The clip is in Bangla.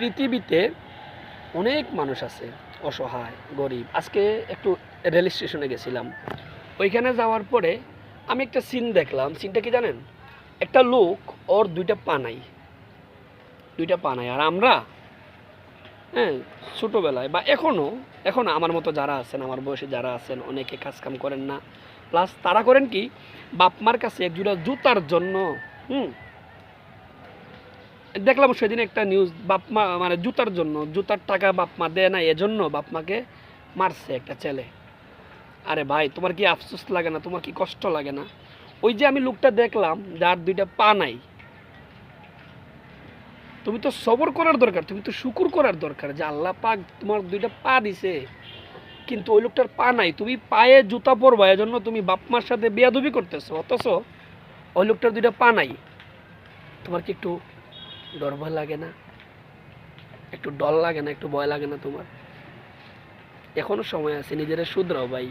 পৃথিবীতে অনেক মানুষ আছে অসহায় গরিব। আজকে একটু রেল স্টেশনে গেছিলাম, ওইখানে যাওয়ার পরে আমি একটা সিন দেখলাম। সিনটা কি জানেন? একটা লোক, ওর দুইটা পা নাই। আর আমরা, হ্যাঁ, ছোটোবেলায় বা এখনও আমার মতো যারা আছেন, আমার বয়সে যারা আছেন, অনেকে কাজকাম করেন না। প্লাস তারা করেন কি, বাপ মার কাছে একজোড়া জুতার জন্য দেখলাম সেদিন একটা নিউজ, বাপ মা মানে জুতার জন্য, জুতার টাকা বাপ মা দেয় না, এজন্য বাপ মাকে মারছে একটা ছেলে। আরে ভাই, তোমার কি আফসোস লাগে না? তোমার কি কষ্ট লাগে না? ওই যে আমি লোকটা দেখলাম যার দুইটা পা নাই, তুমি তো সবর করার দরকার, তুমি তো শুকুর করার দরকার যে আল্লাহ পাক তোমার দুইটা পা দিছে, কিন্তু ওই লোকটার পা নাই। তুমি পায়ে জুতা পরবা, এজন্য তুমি বাপ মার সাথে বেয়াদবি করতেছো, অথচ ওই লোকটার দুইটা পা নাই। তোমার কি একটু ডর ভয় লাগে না? একটু ডর লাগে না? একটু ভয় লাগে না তোমার? এখনো সময় আছে, নিজেরা শুধরাও ভাই।